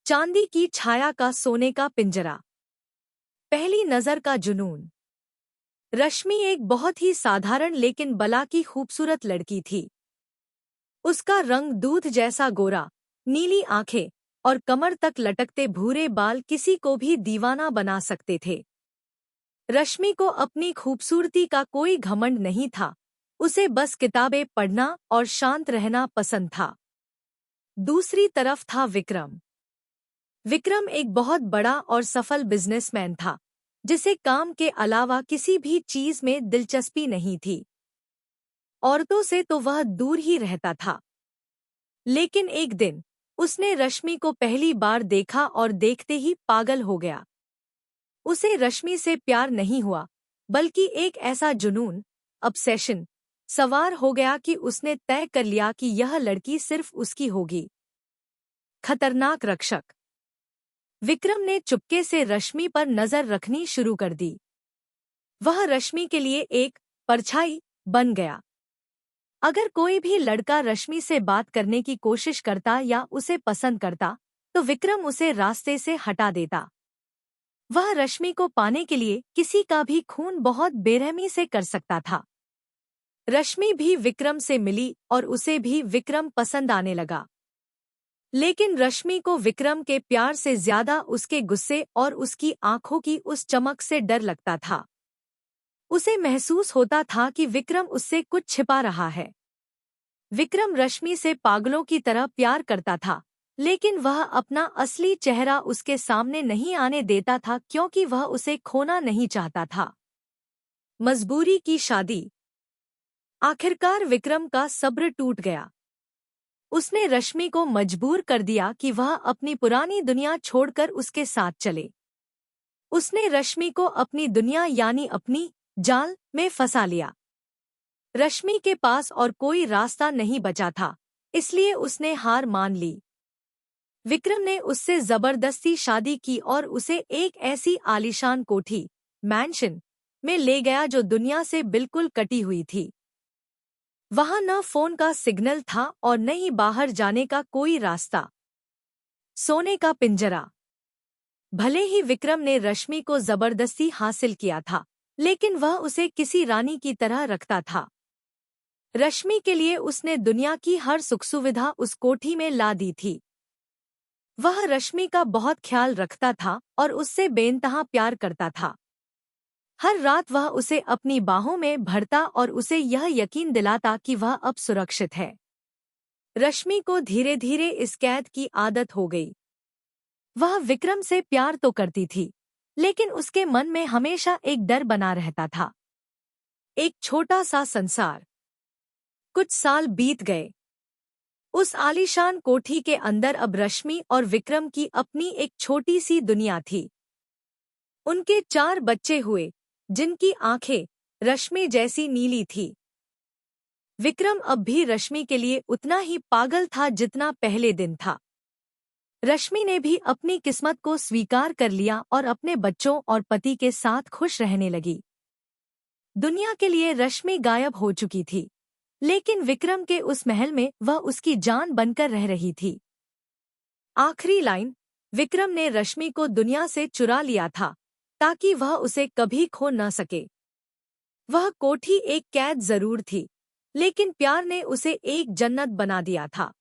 चांदी की छाया का सोने का पिंजरा। पहली नजर का जुनून। रश्मि एक बहुत ही साधारण लेकिन बला की खूबसूरत लड़की थी। उसका रंग दूध जैसा गोरा, नीली आंखें और कमर तक लटकते भूरे बाल किसी को भी दीवाना बना सकते थे। रश्मि को अपनी खूबसूरती का कोई घमंड नहीं था, उसे बस किताबें पढ़ना और शांत रहना पसंद था। दूसरी तरफ था विक्रम। विक्रम एक बहुत बड़ा और सफल बिजनेसमैन था, जिसे काम के अलावा किसी भी चीज में दिलचस्पी नहीं थी। औरतों से तो वह दूर ही रहता था। लेकिन एक दिन उसने रश्मि को पहली बार देखा और देखते ही पागल हो गया। उसे रश्मि से प्यार नहीं हुआ, बल्कि एक ऐसा जुनून, ऑब्सेशन, सवार हो गया कि उसने तय कर लिया कि यह लड़की सिर्फ उसकी होगी। खतरनाक रक्षक। विक्रम ने चुपके से रश्मि पर नजर रखनी शुरू कर दी। वह रश्मि के लिए एक परछाई बन गया। अगर कोई भी लड़का रश्मि से बात करने की कोशिश करता या उसे पसंद करता, तो विक्रम उसे रास्ते से हटा देता। वह रश्मि को पाने के लिए किसी का भी खून बहुत बेरहमी से कर सकता था। रश्मि भी विक्रम से मिली और उसे भी विक्रम पसंद आने लगा। लेकिन रश्मि को विक्रम के प्यार से ज्यादा उसके गुस्से और उसकी आंखों की उस चमक से डर लगता था। उसे महसूस होता था कि विक्रम उससे कुछ छिपा रहा है। विक्रम रश्मि से पागलों की तरह प्यार करता था, लेकिन वह अपना असली चेहरा उसके सामने नहीं आने देता था क्योंकि वह उसे खोना नहीं चाहता था। मजबूरी की शादी। आखिरकार विक्रम का सब्र टूट गया। उसने रश्मि को मजबूर कर दिया कि वह अपनी पुरानी दुनिया छोड़कर उसके साथ चले। उसने रश्मि को अपनी दुनिया यानी अपनी जाल में फंसा लिया। रश्मि के पास और कोई रास्ता नहीं बचा था, इसलिए उसने हार मान ली। विक्रम ने उससे जबरदस्ती शादी की और उसे एक ऐसी आलीशान कोठी, मैंशन, में ले गया जो दुनिया से बिल्कुल कटी हुई थी। वहां न फोन का सिग्नल था और न ही बाहर जाने का कोई रास्ता। सोने का पिंजरा। भले ही विक्रम ने रश्मि को जबरदस्ती हासिल किया था, लेकिन वह उसे किसी रानी की तरह रखता था। रश्मि के लिए उसने दुनिया की हर सुख सुविधा उस कोठी में ला दी थी। वह रश्मि का बहुत ख्याल रखता था और उससे बेइंतहा प्यार करता था। हर रात वह उसे अपनी बाहों में भरता और उसे यह यकीन दिलाता कि वह अब सुरक्षित है। रश्मि को धीरे धीरे इस कैद की आदत हो गई। वह विक्रम से प्यार तो करती थी, लेकिन उसके मन में हमेशा एक डर बना रहता था। एक छोटा सा संसार। कुछ साल बीत गए। उस आलीशान कोठी के अंदर अब रश्मि और विक्रम की अपनी एक छोटी सी दुनिया थी। उनके 4 बच्चे हुए, जिनकी आंखें रश्मि जैसी नीली थी। विक्रम अब भी रश्मि के लिए उतना ही पागल था जितना पहले दिन था। रश्मि ने भी अपनी किस्मत को स्वीकार कर लिया और अपने बच्चों और पति के साथ खुश रहने लगी। दुनिया के लिए रश्मि गायब हो चुकी थी, लेकिन विक्रम के उस महल में वह उसकी जान बनकर रह रही थी। आखिरी लाइन। विक्रम ने रश्मि को दुनिया से चुरा लिया था, ताकि वह उसे कभी खो न सके। वह कोठी एक कैद जरूर थी, लेकिन प्यार ने उसे एक जन्नत बना दिया था।